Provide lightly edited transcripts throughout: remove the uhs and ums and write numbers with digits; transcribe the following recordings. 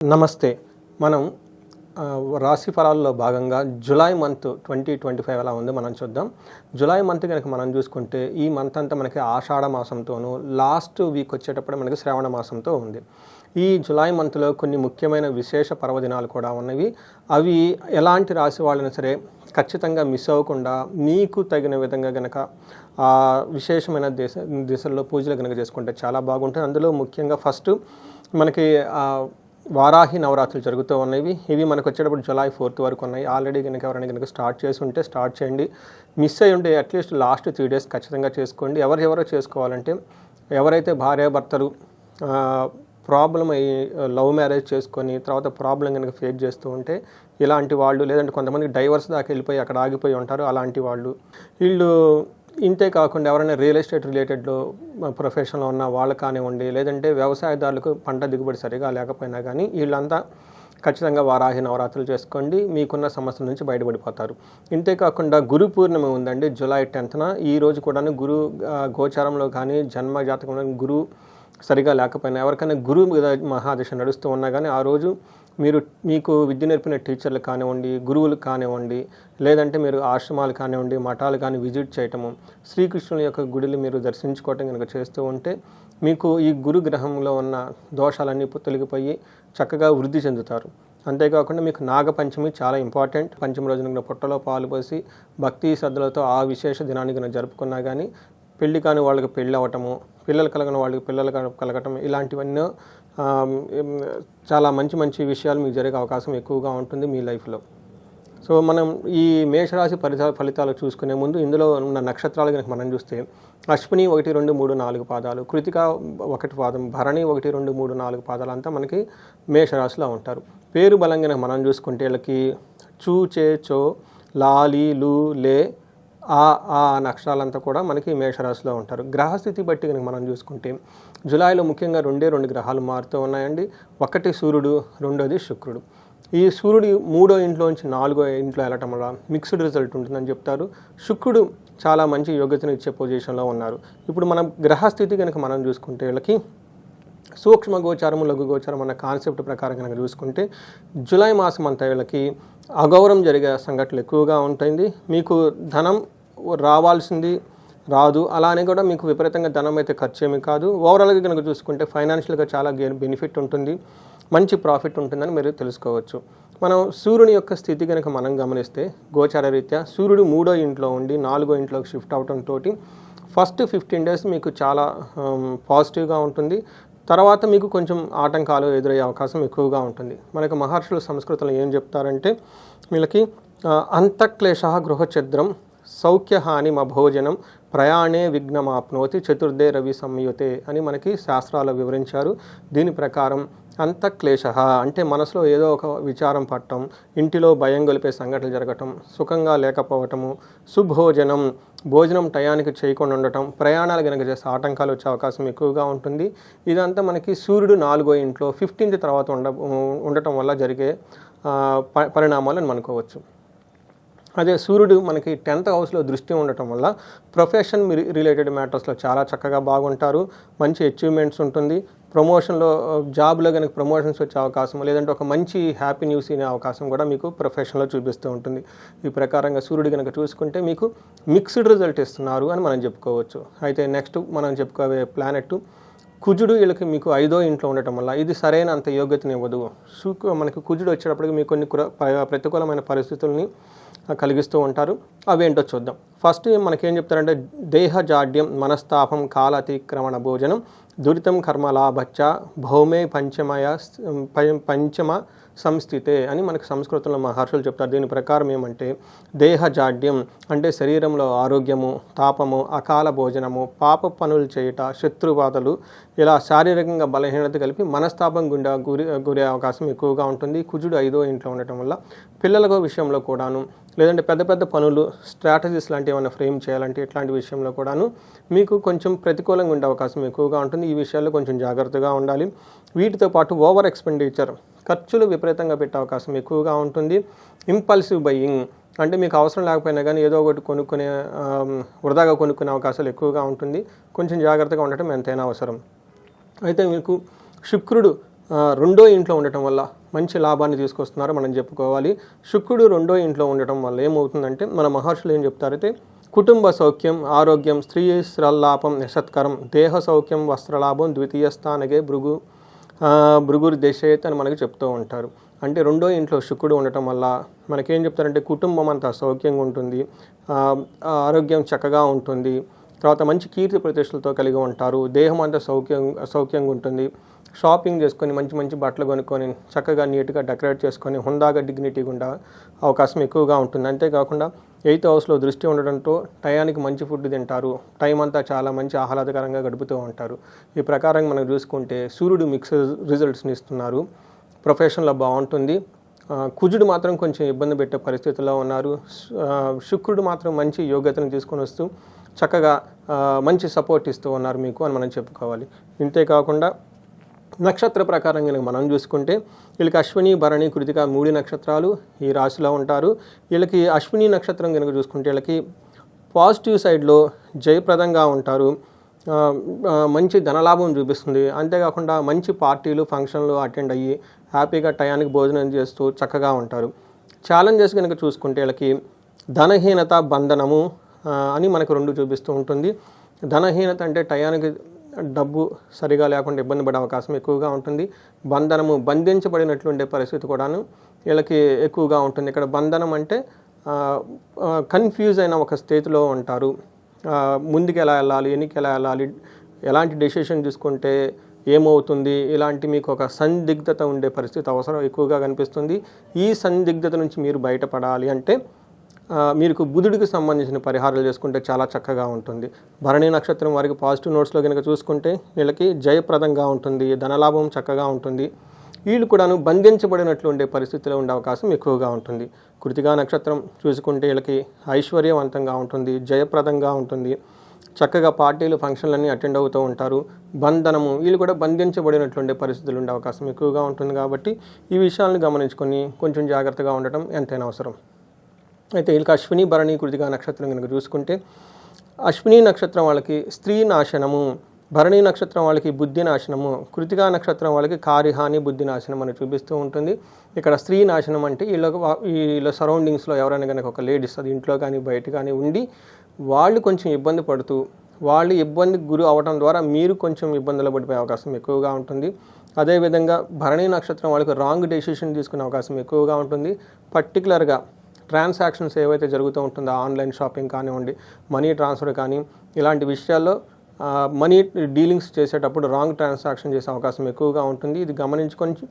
నమస్తే. మనం రాశి ఫలాల్లో భాగంగా జులై మంత్ 2025 ఎలా ఉందో మనం చూద్దాం. జులై మంత్ గనక మనం చూసుకుంటే ఈ మంత్ అంతా మనకి ఆషాఢ మాసంతోనూ లాస్ట్ వీక్ వచ్చేటప్పుడు మనకి శ్రావణ మాసంతో ఉంది. ఈ జులై మంత్లో కొన్ని ముఖ్యమైన విశేష పర్వదినాలు కూడా ఉన్నవి. అవి ఎలాంటి రాశి వాళ్ళైనా సరే ఖచ్చితంగా మిస్ అవ్వకుండా మీకు తగిన విధంగా గనక విశేషమైన దిశల్లో పూజలు గనక చేసుకుంటే చాలా బాగుంటుంది. అందులో ముఖ్యంగా ఫస్ట్ మనకి వారాహి నవరాత్రులు జరుగుతూ ఉన్నవి. ఇవి మనకు వచ్చేటప్పుడు జులై 4th వరకు ఉన్నాయి. ఆల్రెడీ కనుక ఎవరైనా కనుక స్టార్ట్ చేసి ఉంటే స్టార్ట్ చేయండి. మిస్ అయ్యి ఉంటే అట్లీస్ట్ లాస్ట్ 3 days ఖచ్చితంగా చేసుకోండి. ఎవరెవరో చేసుకోవాలంటే ఎవరైతే భార్యాభర్తలు ప్రాబ్లం అయ్యి లవ్ మ్యారేజ్ చేసుకొని తర్వాత ప్రాబ్లం కనుక ఫేస్ చేస్తూ ఉంటే ఇలాంటి వాళ్ళు, లేదంటే కొంతమంది డైవర్స్ దాకా వెళ్ళిపోయి అక్కడ ఆగిపోయి ఉంటారు, అలాంటి వాళ్ళు వీళ్ళు ఇంతే కాకుండా ఎవరైనా రియల్ ఎస్టేట్ రిలేటెడ్లో ప్రొఫెషన్లో ఉన్న వాళ్ళు కానివ్వండి, లేదంటే వ్యవసాయదారులకు పంట దిగుబడి సరిగా లేకపోయినా కానీ వీళ్ళంతా ఖచ్చితంగా వారాహి నవరాత్రులు చేసుకోండి. మీకున్న సమస్యల నుంచి బయటపడిపోతారు. ఇంతే కాకుండా గురు పూర్ణిమ ఉందండి జులై 10th. ఈ రోజు కూడా గురు గోచారంలో కానీ జన్మ జాతకంలో గురు సరిగా లేకపోయినా, ఎవరికైనా గురు మహాదశ నడుస్తూ ఉన్నా కానీ ఆ రోజు మీకు విద్య నేర్పిన టీచర్లు కానివ్వండి, గురువులు కానివ్వండి, లేదంటే మీరు ఆశ్రమాలు కానివ్వండి, మఠాలు కానీ విజిట్ చేయటము, శ్రీకృష్ణుని యొక్క గుడిని మీరు దర్శించుకోవటం కనుక చేస్తూ ఉంటే మీకు ఈ గురు గ్రహంలో ఉన్న దోషాలన్నీ తొలగిపోయి చక్కగా వృద్ధి చెందుతారు. అంతేకాకుండా మీకు నాగపంచమి చాలా ఇంపార్టెంట్. పంచమి రోజున పొట్టలో పాలు పోసి భక్తి శ్రద్ధలతో ఆ విశేష దినాన్ని కనుక జరుపుకున్నా కానీ పెళ్లి కాని వాళ్ళకి పెళ్ళి అవ్వటము, పిల్లలు కలగని వాళ్ళకి పిల్లలు కలగటం, ఇలాంటివన్నీ చాలా మంచి విషయాలు మీకు జరిగే అవకాశం ఎక్కువగా ఉంటుంది మీ లైఫ్లో. సో మనం ఈ మేషరాశి ఫలితాలు చూసుకునే ముందు ఇందులో ఉన్న నక్షత్రాలు కనుక మనం చూస్తే అశ్విని 1, 2, 3, 4 పాదాలు, కృతిక 1 పాదం, భరణి 1, 2, 3, 4 పాదాలు అంతా మనకి మేషరాశిలో ఉంటారు. పేరు బలంగా మనం చూసుకుంటే వీళ్ళకి చూ, చే, చో, లాలి, లు, లే, ఆ నక్షత్రాలంతా కూడా మనకి మేషరాశిలో ఉంటారు. గ్రహస్థితి బట్టి కనుక మనం చూసుకుంటే జులైలో ముఖ్యంగా 2 గ్రహాలు మారుతూ ఉన్నాయండి. ఒకటి సూర్యుడు, రెండోది శుక్రుడు. ఈ సూర్యుడు 3వ ఇంట్లోంచి 4వ ఇంట్లో వెళ్ళటం వల్ల మిక్స్డ్ రిజల్ట్ ఉంటుందని చెప్తారు. శుక్రుడు చాలా మంచి యోగ్యతను ఇచ్చే పొజిషన్లో ఉన్నారు. ఇప్పుడు మనం గ్రహస్థితి కనుక మనం చూసుకుంటే వీళ్ళకి సూక్ష్మ గోచారము, లఘు గోచారం అన్న కాన్సెప్ట్ ప్రకారం కనుక చూసుకుంటే జులై మాసం అంతా వీళ్ళకి అగౌరవం జరిగే సంఘటనలు ఎక్కువగా ఉంటుంది. మీకు ధనం రావాల్సింది రాదు, అలానే కూడా మీకు విపరీతంగా ధనం అయితే ఖర్చు ఏమి కాదు. ఓవరాల్గా కనుక చూసుకుంటే ఫైనాన్షియల్గా చాలా బెనిఫిట్ ఉంటుంది, మంచి ప్రాఫిట్ ఉంటుందని మీరు తెలుసుకోవచ్చు. మనం సూర్యుని యొక్క స్థితి కనుక మనం గమనిస్తే గోచార రీత్యా సూర్యుడు 3వ ఇంట్లో ఉండి 4వ ఇంట్లోకి షిఫ్ట్ అవడంతో ఫస్ట్ 15 days మీకు చాలా పాజిటివ్గా ఉంటుంది. తర్వాత మీకు కొంచెం ఆటంకాలు ఎదురయ్యే అవకాశం ఎక్కువగా ఉంటుంది. మనకు మహర్షుల సంస్కృతంలో ఏం చెప్తారంటే వీళ్ళకి అంతఃక్లేశ గృహఛద్రం సౌఖ్యహాని భోజనం ప్రయాణే విఘ్నమాప్నోతి చతుర్థే రవి సంయుతే అని మనకి శాస్త్రాలు వివరించారు. దీని ప్రకారం అంతఃక్లేశ అంటే మనసులో ఏదో ఒక విచారం పట్టడం, ఇంటిలో భయం గొలిపే సంఘటనలు జరగటం, సుఖంగా లేకపోవటము, సుభోజనం భోజనం టయానికి చేయకుండా ఉండటం, ప్రయాణాలు కనుక చేస్తే ఆటంకాలు వచ్చే అవకాశం ఎక్కువగా ఉంటుంది. ఇదంతా మనకి సూర్యుడు 4వ ఇంట్లో 15th తర్వాత ఉండటం వల్ల జరిగే పరిణామాలను అనుకోవచ్చు. అదే సూర్యుడు మనకి 10th హౌస్లో దృష్టి ఉండటం వల్ల ప్రొఫెషన్ రిలేటెడ్ మ్యాటర్స్లో చాలా చక్కగా బాగుంటారు, మంచి అచీవ్మెంట్స్ ఉంటుంది. ప్రమోషన్లో జాబ్లో కనుక ప్రమోషన్స్ వచ్చే అవకాశం, లేదంటే ఒక మంచి హ్యాపీ న్యూస్ అనే అవకాశం కూడా మీకు ప్రొఫెషన్లో చూపిస్తూ ఉంటుంది. ఈ ప్రకారంగా సూర్యుడు కనుక చూసుకుంటే మీకు మిక్స్డ్ రిజల్ట్ ఇస్తున్నారు అని మనం చెప్పుకోవచ్చు. అయితే నెక్స్ట్ మనం చెప్పుకోవే ప్లానెట్ కుజుడు. వీళ్ళకి మీకు 5వ ఇంట్లో ఉండటం వల్ల ఇది సరైన అంత యోగ్యతని ఇవ్వదు. మనకి కుజుడు వచ్చేటప్పటికి మీకు కొన్ని ప్రతికూలమైన పరిస్థితుల్ని కలిగిస్తూ ఉంటారు. అవేంటో చూద్దాం. ఫస్ట్ మనకేం చెప్తారంటే దేహజాడ్యం, మనస్తాపం, కాలాతిక్రమణ భోజనం, దురితం కర్మలాభచ్చ భౌమే పంచమ సంస్థితే అని మనకు సంస్కృతంలో మహర్షులు చెప్తారు. దీని ప్రకారం ఏమంటే దేహజాడ్యం అంటే శరీరంలో ఆరోగ్యము, తాపము, అకాల భోజనము, పాప పనులు చేయుట, శత్రుబాధలు, ఇలా శారీరకంగా బలహీనత కలిపి మనస్తాపం గురే అవకాశం ఎక్కువగా ఉంటుంది. కుజుడు 5వ ఇంట్లో ఉండటం వల్ల పిల్లల విషయంలో కూడాను, లేదంటే పెద్ద పనులు, స్ట్రాటజీస్ లాంటివి ఏమైనా ఫ్రేమ్ చేయాలంటే ఇట్లాంటి విషయంలో కూడాను మీకు కొంచెం ప్రతికూలంగా ఉండే అవకాశం ఎక్కువగా ఉంటుంది. ఈ విషయాల్లో కొంచెం జాగ్రత్తగా ఉండాలి. వీటితో పాటు ఓవర్ ఎక్స్పెండిచర్, ఖర్చులు విపరీతంగా పెట్టే అవకాశం ఎక్కువగా ఉంటుంది. ఇంపల్సివ్ బయింగ్ అంటే మీకు అవసరం లేకపోయినా కానీ ఏదో ఒకటి వృధాగా కొనుక్కునే అవకాశాలు ఎక్కువగా ఉంటుంది. కొంచెం జాగ్రత్తగా ఉండటం ఎంతైనా అవసరం. అయితే మీకు శుక్రుడు రెండో ఇంట్లో ఉండటం వల్ల మంచి లాభాన్ని తీసుకొస్తున్నారు మనం చెప్పుకోవాలి. శుక్రుడు రెండో ఇంట్లో ఉండటం వల్ల ఏమవుతుందంటే మన మహర్షులు ఏం చెప్తారైతే కుటుంబ సౌఖ్యం, ఆరోగ్యం, స్త్రీ శ్రల్లాపం, యశత్కరం, దేహ సౌఖ్యం, వస్త్రలాభం, ద్వితీయ స్థానగే భృగురు దశేత్ అని మనకి చెప్తూ ఉంటారు. అంటే రెండో ఇంట్లో శుక్రుడు ఉండటం వల్ల మనకేం చెప్తారంటే కుటుంబం అంతా సౌఖ్యంగా ఉంటుంది, ఆరోగ్యం చక్కగా ఉంటుంది, తర్వాత మంచి కీర్తి ప్రతిష్టలతో కలిగి ఉంటారు, దేహం అంతా సౌఖ్యంగా ఉంటుంది, షాపింగ్ చేసుకొని మంచి మంచి బట్టలు కొనుక్కొని చక్కగా నీట్గా డెకరేట్ చేసుకొని హుందాగా డిగ్నిటీగా ఉండే అవకాశం ఎక్కువగా ఉంటుంది. అంతేకాకుండా 8th హౌస్లో దృష్టి ఉండడంతో టయానికి మంచి ఫుడ్ తింటారు, టైం అంతా చాలా మంచి ఆహ్లాదకరంగా గడుపుతూ ఉంటారు. ఈ ప్రకారం మనం చూసుకుంటే సూర్యుడు మిక్స్డ్ రిజల్ట్స్ని ఇస్తున్నారు, ప్రొఫెషన్లో బాగుంటుంది. కుజుడు మాత్రం కొంచెం ఇబ్బంది పెట్టే పరిస్థితుల్లో ఉన్నారు. శుక్రుడు మాత్రం మంచి యోగ్యతను తీసుకొని వస్తూ చక్కగా మంచి సపోర్ట్ ఇస్తూ ఉన్నారు మీకు అని మనం చెప్పుకోవాలి. ఇంతేకాకుండా నక్షత్ర ప్రకారం కనుక మనం చూసుకుంటే వీళ్ళకి అశ్విని, భరణి, కృతిక 3 నక్షత్రాలు ఈ రాశిలో ఉంటారు. వీళ్ళకి అశ్విని నక్షత్రం కనుక చూసుకుంటే వీళ్ళకి పాజిటివ్ సైడ్లో జయప్రదంగా ఉంటారు, మంచి ధనలాభం చూపిస్తుంది. అంతేకాకుండా మంచి పార్టీలు, ఫంక్షన్లు అటెండ్ అయ్యి హ్యాపీగా టయానికి భోజనం చేస్తూ చక్కగా ఉంటారు. ఛాలెంజెస్ కనుక చూసుకుంటే వీళ్ళకి ధనహీనత, బంధనము అని మనకు 2 చూపిస్తూ ఉంటుంది. ధనహీనత అంటే టయానికి డబ్బు సరిగా లేకుండా ఇబ్బంది పడే అవకాశం ఎక్కువగా ఉంటుంది. బంధనము, బంధించబడినట్లు ఉండే పరిస్థితి కూడాను వీళ్ళకి ఎక్కువగా ఉంటుంది. ఇక్కడ బంధనం అంటే కన్ఫ్యూజ్ అయిన ఒక స్థితిలో ఉంటారు. ముందుకు ఎలా వెళ్ళాలి, ఎన్నికి ఎలా వెళ్ళాలి, ఎలాంటి డెసిషన్ తీసుకుంటే ఏమవుతుంది, ఇలాంటి మీకు ఒక సందిగ్ధత ఉండే పరిస్థితి అవసరం ఎక్కువగా కనిపిస్తుంది. ఈ సందిగ్ధత నుంచి మీరు బయటపడాలి అంటే మీకు బుధుడికి సంబంధించిన పరిహారాలు చేసుకుంటే చాలా చక్కగా ఉంటుంది. భరణి నక్షత్రం వారికి పాజిటివ్ నోట్స్లో కనుక చూసుకుంటే వీళ్ళకి జయప్రదంగా ఉంటుంది, ధనలాభం చక్కగా ఉంటుంది. వీళ్ళు కూడాను బంధించబడినట్లు ఉండే పరిస్థితిలో ఉండే అవకాశం ఎక్కువగా ఉంటుంది. కృతికా నక్షత్రం చూసుకుంటే వీళ్ళకి ఐశ్వర్యవంతంగా ఉంటుంది, జయప్రదంగా ఉంటుంది, చక్కగా పార్టీలు, ఫంక్షన్లన్నీ అటెండ్ అవుతూ ఉంటారు. బంధనము, వీళ్ళు కూడా బంధించబడినట్లుండే పరిస్థితులు ఉండే అవకాశం ఎక్కువగా ఉంటుంది. కాబట్టి ఈ విషయాలను గమనించుకొని కొంచెం జాగ్రత్తగా ఉండటం ఎంతైనా అవసరం. అయితే వీళ్ళకి అశ్విని, భరణి, కృతికా నక్షత్రం కనుక చూసుకుంటే అశ్విని నక్షత్రం వాళ్ళకి స్త్రీ నాశనము, భరణి నక్షత్రం వాళ్ళకి బుద్ధి నాశనము, కృతికా నక్షత్రం వాళ్ళకి కార్యహాని, బుద్ధి నాశనం అని చూపిస్తూ ఉంటుంది. ఇక్కడ స్త్రీ నాశనం అంటే వీళ్ళ సరౌండింగ్స్లో ఎవరైనా కనుక ఒక లేడీస్ అది ఇంట్లో కానీ బయట కానీ ఉండి వాళ్ళు కొంచెం ఇబ్బంది పడుతూ వాళ్ళు ఇబ్బందికి గురి అవడం ద్వారా మీరు కొంచెం ఇబ్బందులు పడిపోయే అవకాశం ఎక్కువగా ఉంటుంది. అదేవిధంగా భరణి నక్షత్రం వాళ్ళకి రాంగ్ డెసిషన్ తీసుకునే అవకాశం ఎక్కువగా ఉంటుంది. పర్టికులర్గా ట్రాన్సాక్షన్స్ ఏవైతే జరుగుతూ ఉంటుందో ఆన్లైన్ షాపింగ్ కానివ్వండి, మనీ ట్రాన్స్ఫర్ కానీ ఇలాంటి విషయాల్లో మనీ డీలింగ్స్ చేసేటప్పుడు రాంగ్ ట్రాన్సాక్షన్ చేసే అవకాశం ఎక్కువగా ఉంటుంది. ఇది గమనించుకొని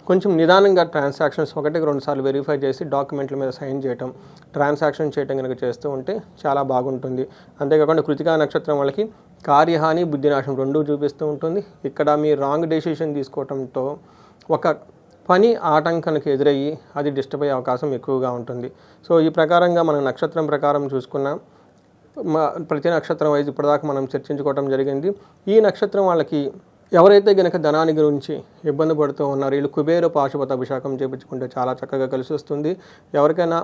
కొంచెం నిదానంగా ట్రాన్సాక్షన్స్ 1-2 సార్లు వెరిఫై చేసి డాక్యుమెంట్ల మీద సైన్ చేయటం, ట్రాన్సాక్షన్ చేయటం కనుక చేస్తూ ఉంటే చాలా బాగుంటుంది. అంతేకాకుండా కృతికా నక్షత్రం వాళ్ళకి కార్యహాని, బుద్ధినాశం 2 చూపిస్తూ ఉంటుంది. ఇక్కడ మీ రాంగ్ డెసిషన్ తీసుకోవడంతో ఒక పని ఆటంకానికి ఎదురయ్యి అది డిస్టర్బ్ అయ్యే అవకాశం ఎక్కువగా ఉంటుంది. సో ఈ ప్రకారంగా మనం నక్షత్రం ప్రకారం చూసుకున్నాం. ప్రతి నక్షత్రం వైజ్ ఇప్పటిదాకా మనం చర్చించుకోవడం జరిగింది. ఈ నక్షత్రం వాళ్ళకి ఎవరైతే కనుక ధనాన్ని గురించి ఇబ్బంది పడుతూ ఉన్నారో వీళ్ళు కుబేర పాశుపత అభిషేకం చేయించుకుంటే చాలా చక్కగా కలిసి వస్తుంది. ఎవరికైనా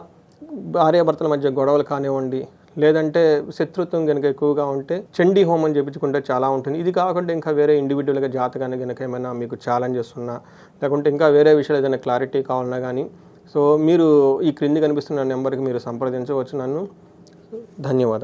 భార్యాభర్తల మధ్య గొడవలు కానివ్వండి, లేదంటే శత్రుత్వం కనుక ఎక్కువగా ఉంటే చండీ హోమం చేయించుకుంటే చాలా ఉంటుంది. ఇది కాకుండా ఇంకా వేరే ఇండివిజువల్గా జాతకాన్ని కనుక ఏమైనా మీకు ఛాలెంజెస్ ఉన్నా, లేకుంటే ఇంకా వేరే విషయాలు ఏదైనా క్లారిటీ కావాలన్నా కానీ సో మీరు ఈ క్రింది కనిపిస్తున్న నెంబర్కి మీరు సంప్రదించవచ్చు నన్ను. ధన్యవాదాలు.